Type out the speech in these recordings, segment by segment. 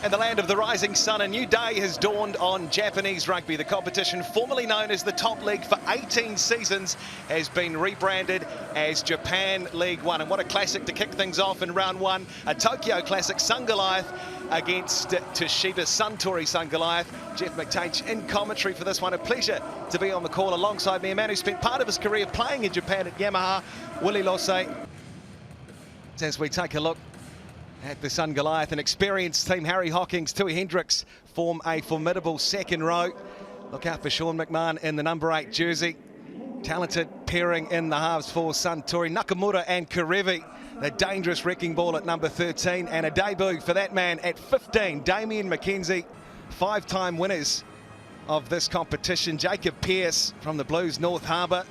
In the land of the rising sun, a new day has dawned on Japanese rugby. The competition, formerly known as the top league for 18 seasons, has been rebranded as Japan League One. And what a classic to kick things off in round one. A Tokyo classic, Sungoliath against Toshiba, Suntory Sungoliath. Jeff McTage in commentary for this one. A pleasure to be on the call alongside me, a man who spent part of his career playing in Japan at Yamaha, Willie Losse. As we take a look at the Sungoliath, an experienced team, Harry Hockings, Tui Hendricks form a formidable second row. Look out for Sean McMahon in the number 8 jersey. Talented pairing in the halves for Suntory. Nakamura and Karevi, the dangerous wrecking ball at number 13, and a debut for that man at 15, Damian McKenzie. 5-time winners of this competition. Jacob Pearce from the Blues, North Harbour,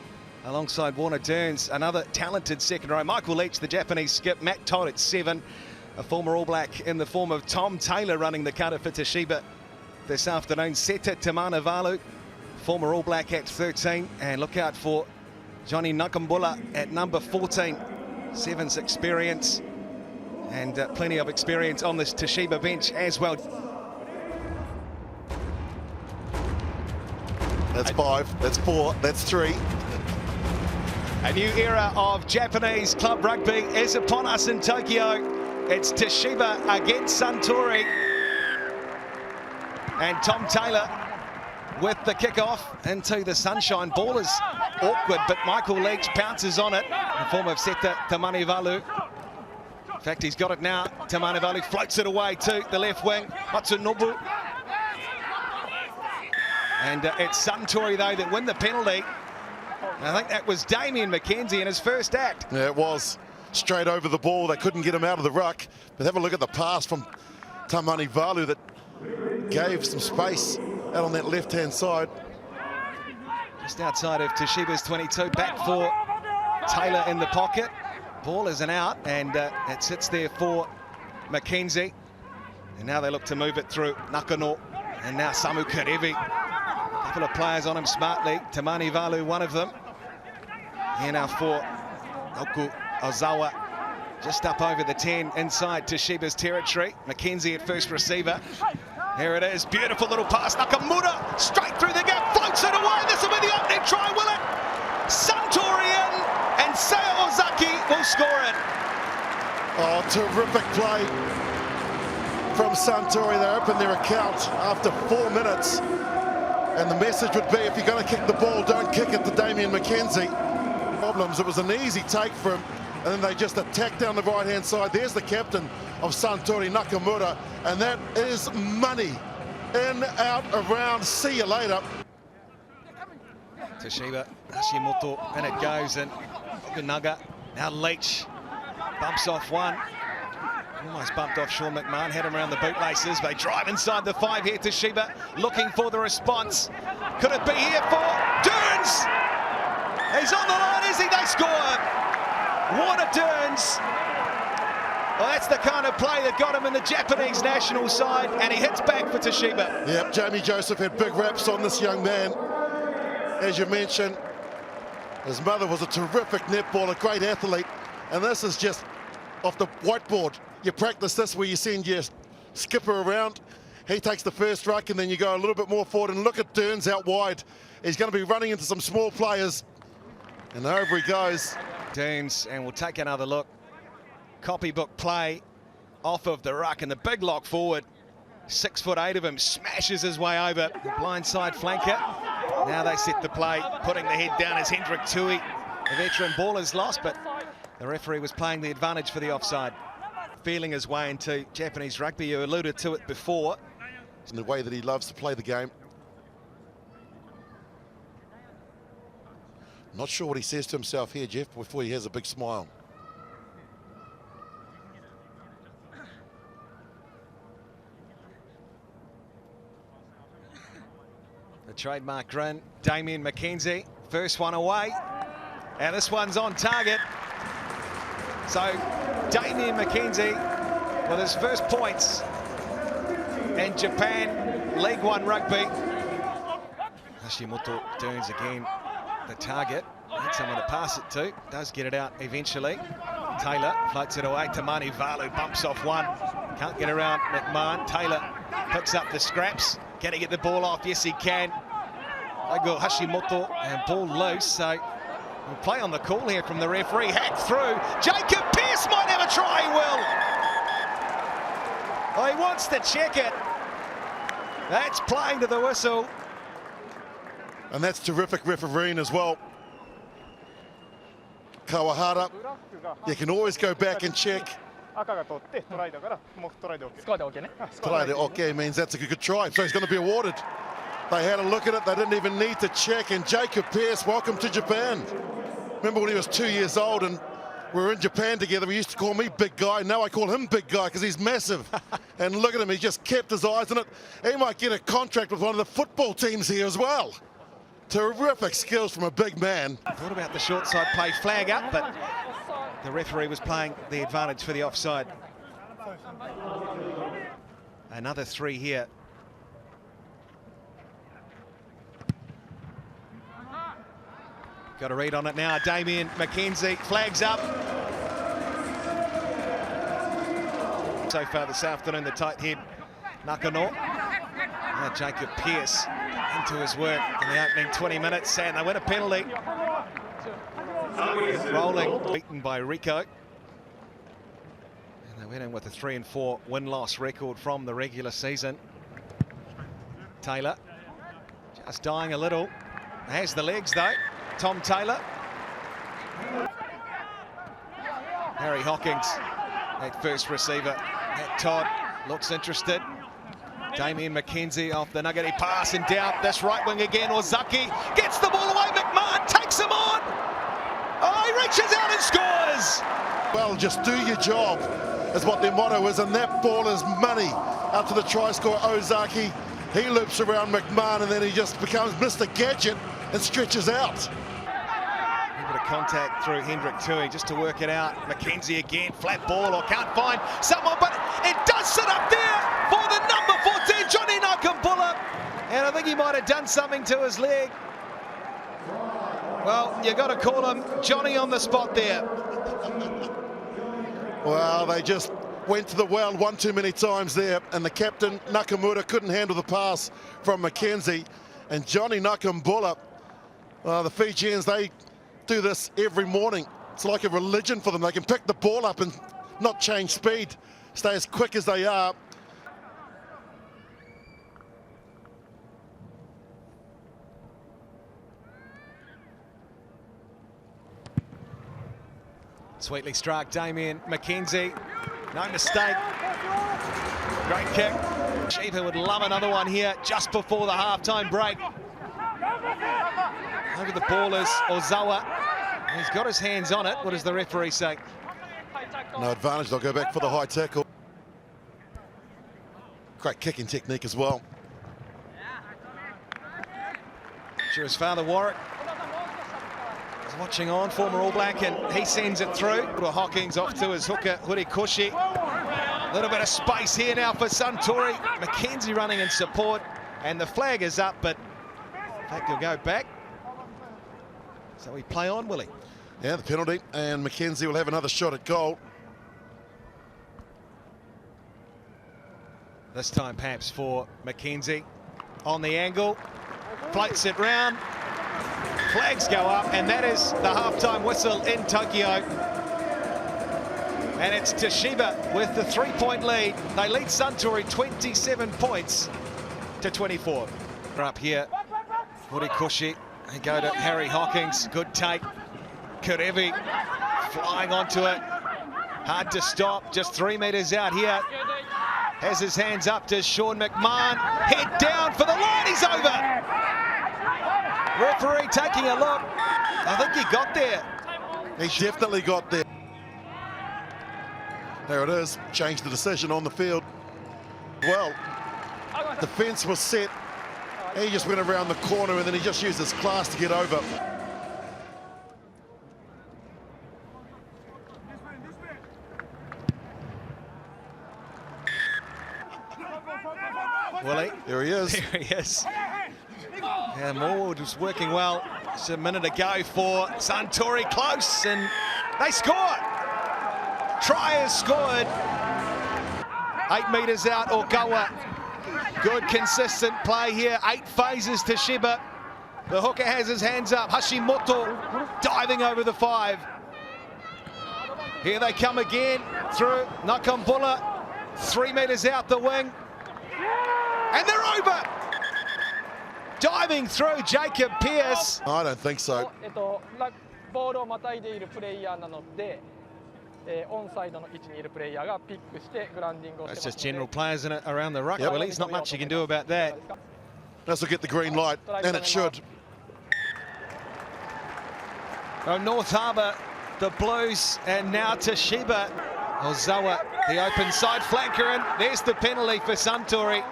alongside Warner Dearns, another talented second row. Michael Leach, the Japanese skip. Matt Todd at 7. A former All Black in the form of Tom Taylor running the cutter for Toshiba this afternoon. Seta Tamanavalu, former All Black at 13. And look out for Johnny Nakambula at number 14. 7's experience and plenty of experience on this Toshiba bench as well. That's 5, that's 4, that's 3. A new era of Japanese club rugby is upon us in Tokyo. It's Toshiba against Suntory. And Tom Taylor with the kickoff into the sunshine. Ball is awkward, but Michael Leach pounces on it in the form of Seta Tamanavalu. In fact, he's got it now. Tamanavalu floats it away to the left wing. Matsunobu. And it's Suntory, though, that win the penalty. I think that was Damian McKenzie in his first act. Yeah, it was. Straight over the ball. They couldn't get him out of the ruck. But have a look at the pass from Tamanavalu that gave some space out on that left-hand side. Just outside of Toshiba's 22. Back for Taylor in the pocket. Ball is an out, and it sits there for McKenzie. And now they look to move it through Nakano. And now Samu Karevi. A couple of players on him smartly. Tamanavalu, one of them. Here now for Oku Ozawa, just up over the 10 inside Toshiba's territory. McKenzie at first receiver. Here it is, beautiful little pass. Nakamura straight through the gap, floats it away. This will be the opening try, will it? Suntory in, and Seo Ozaki will score it. Oh, terrific play from Suntory. They opened their account after 4 minutes. And the message would be, if you're going to kick the ball, don't kick it to Damian McKenzie. Problems, it was an easy take for him. And then they just attack down the right-hand side. There's the captain of Suntory, Nakamura, and that is money. In, out, around, see you later. Toshiba, Hashimoto, and it goes, and Okunaga, now Leach, bumps off one. Almost bumped off Sean McMahon, had him around the bootlaces. They drive inside the 5 here, Toshiba, looking for the response. Could it be here for Dearns? He's on the line, is he? They score. Warner Dearns. Well, that's the kind of play that got him in the Japanese national side, and he hits back for Toshiba. Yep, Jamie Joseph had big raps on this young man. As you mentioned, his mother was a terrific netballer, a great athlete, and this is just off the whiteboard. You practice this where you send your skipper around. He takes the first ruck, and then you go a little bit more forward, and look at Dearns out wide. He's going to be running into some small players, and over he goes. Dearns, and we'll take another look. Copybook play off of the ruck, and the big lock forward. 6'8" of him, smashes his way over the blindside flanker. Now they set the play, putting the head down as Hendrik Tui. The veteran ball is lost, but the referee was playing the advantage for the offside. Feeling his way into Japanese rugby, you alluded to it before. In the way that he loves to play the game. Not sure what he says to himself here, Jeff, before he has a big smile. The trademark grin, Damian McKenzie, first one away, and this one's on target. So Damian McKenzie with his first points in Japan League One rugby. Hashimoto Dearns again the target. Need someone to pass it to. Does get it out eventually. Taylor floats it away to Mani Valu, bumps off one. Can't get around McMahon. Taylor picks up the scraps. Can he get the ball off? Yes, he can. I go Hashimoto and ball loose. So we'll play on the call here from the referee. Hacked through. Jacob Pearce might have a try. He will. Oh, he wants to check it. That's playing to the whistle. And that's terrific refereeing as well. Kawahara, you can always go back and check. Try de okay means that's a good try, so he's going to be awarded. They had a look at it, they didn't even need to check, and Jacob Pearce, welcome to Japan. Remember when he was 2 years old and we were in Japan together, he used to call me big guy. Now I call him big guy because he's massive. And look at him, he just kept his eyes on it. He might get a contract with one of the football teams here as well. Terrific skills from a big man. Thought about the short side play, flag up, but the referee was playing the advantage for the offside. Another 3 here. Got a read on it now. Damian McKenzie flags up. So far this afternoon, the tight head Nakano. Now Jacob Pearce into his work in the opening 20 minutes, and they win a penalty. Rolling, beaten by Rico. And they went in with a 3-4 win-loss record from the regular season. Taylor just dying a little. Has the legs though. Tom Taylor. Harry Hawkins, that first receiver. That Todd looks interested. Damian McKenzie off the nuggety pass in doubt. This right wing again. Ozaki gets the ball away. McMahon takes him on. Oh, he reaches out and scores. Well, just do your job is what their motto is, and that ball is money. Up to the try scorer, Ozaki. He loops around McMahon, and then he just becomes Mr. Gadget and stretches out. A bit of contact through Hendrick Tui just to work it out. McKenzie again, flat ball, or can't find someone, but it does sit up there for the number 14, Johnny Nakambulla. And I think he might have done something to his leg. Well, you got to call him Johnny on the spot there. Well, they just went to the well one too many times there, and the captain, Nakamura, couldn't handle the pass from McKenzie. And Johnny Nakambulla, the Fijians, they do this every morning. It's like a religion for them. They can pick the ball up and not change speed, stay as quick as they are. Sweetly struck, Damian McKenzie. No mistake. Great kick. Toshiba would love another one here just before the halftime break. Over the ball is Ozawa. He's got his hands on it. What does the referee say? No advantage. They'll go back for the high tackle. Great kicking technique as well. Sure, his father Warwick is watching on, former All Black, and he sends it through. Hawkins off to his hooker, Hurikoshi. A little bit of space here now for Suntory. McKenzie running in support, and the flag is up, but in fact he'll go back. So we play on, will he? Yeah, the penalty, and McKenzie will have another shot at goal. This time perhaps for McKenzie. On the angle, floats it round. Flags go up, and that is the halftime whistle in Tokyo. And it's Toshiba with the 3-point lead. They lead Suntory 27 points to 24. Up here, Horikoshi. They go to Harry Hawkins. Good take. Kurevi flying onto it. Hard to stop. Just 3 meters out here. Has his hands up to Sean McMahon. Head down for the line. He's over. Referee taking a look. I think he got there. He definitely got there. There it is. Changed the decision on the field. Well, the fence was set. He just went around the corner, and then he just used his class to get over. Willie. There he is. There he is. Yeah, Morwood was working well Just a minute ago for Suntory, close, and they score. Try is scored. 8 metres out, Ogawa. Good consistent play here. 8 phases, Toshiba. The hooker has his hands up. Hashimoto diving over the 5. Here they come again through Nakambula. 3 metres out the wing. And they're over. Diving through Jacob Pearce. I don't think so. It's just general players in it around the ruck. Yep. Well, there's not much you can do about that. This will get the green light, and it should. North Harbour, the Blues, and now Toshiba. Ozawa, the open side flanker, and there's the penalty for Suntory.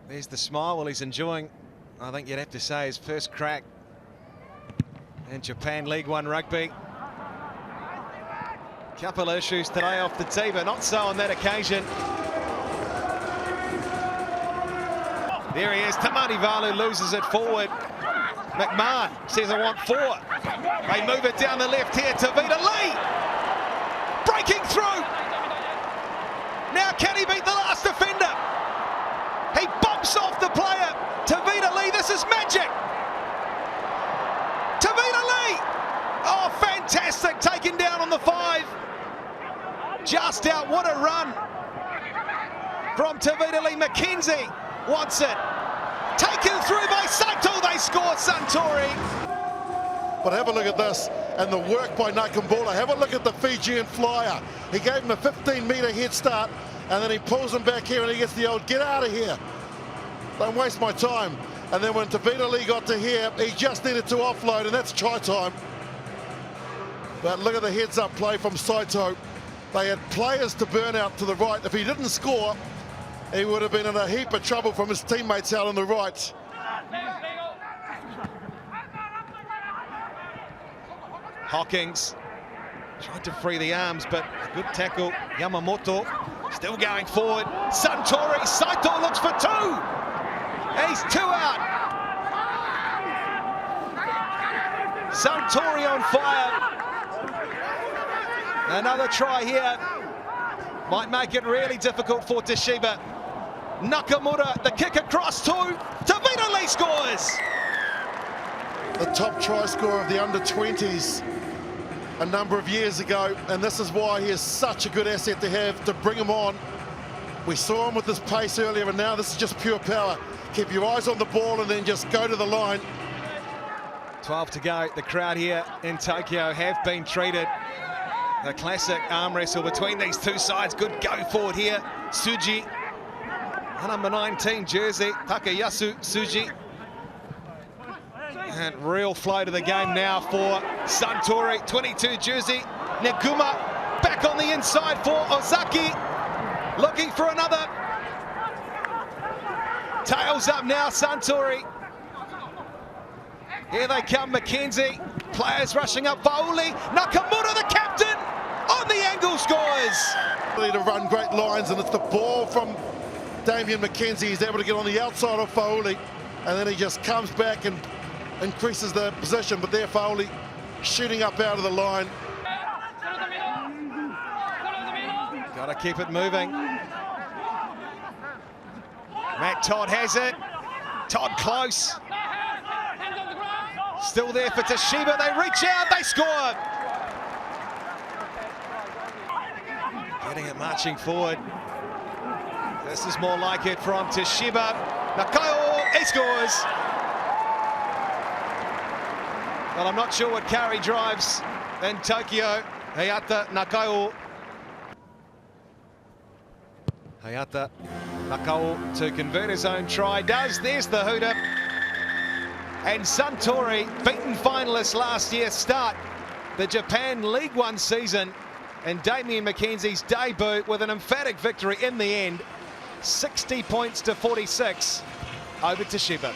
There's the smile while he's enjoying, I think you'd have to say, his first crack in Japan League One rugby. Couple of issues today off the tee, but not so on that occasion. There he is, Tamani Valu loses it forward. McMahon says, I want 4. They move it down the left here, Tavita Lee! Breaking through! Now can he beat the last defender? He bumps off the player. Tavita Lee, this is magic! Tavita Lee! Oh, fantastic, taken down on the 5. Just out, what a run from Tavita Lee. McKenzie wants it. Taken through by Sato, they score, Suntory. But have a look at this, and the work by Nakambula. Have a look at the Fijian flyer. He gave him a 15-metre head start, and then he pulls him back here, and he gets the old, get out of here. Don't waste my time. And then when Tavita Lee got to here, he just needed to offload, and that's try time. But look at the heads-up play from Saito. They had players to burn out to the right. If he didn't score, he would have been in a heap of trouble from his teammates out on the right. Hawkins tried to free the arms, but a good tackle. Yamamoto still going forward. Suntory, Saito looks for 2. He's 2 out. Suntory on fire. Another try here. Might make it really difficult for Toshiba. Nakamura, the kick across to Tavita Lee scores. The top try scorer of the under-20s a number of years ago, and this is why he is such a good asset to have, to bring him on. We saw him with his pace earlier, and now this is just pure power. Keep your eyes on the ball and then just go to the line. 12 to go. The crowd here in Tokyo have been treated. The classic arm wrestle between these two sides. Good go forward here. Suji, number 19 jersey, Takayasu Suji. And real flow to the game now for Suntory. 22 jersey, Neguma back on the inside for Ozaki. Looking for another. Tails up now, Suntory. Here they come, McKenzie. Players rushing up, Fauli. Nakamura, the captain, on the angle, scores. To run great lines, and it's the ball from Damian McKenzie. He's able to get on the outside of Fauli, and then he just comes back and increases the position, but there Fauli shooting up out of the line. Got to keep it moving. Matt Todd has it. Todd close. Still there for Toshiba. They reach out, they score. Getting it marching forward. This is more like it from Toshiba. Nakayo, he scores. Well, I'm not sure what carry drives in Tokyo. Hayata Nakao. Hayata Nakao to convert his own try. Does. There's the hooter. And Suntory, beaten finalists last year, start the Japan League One season. And Damian McKenzie's debut with an emphatic victory in the end. 60 points to 46 over Toshiba.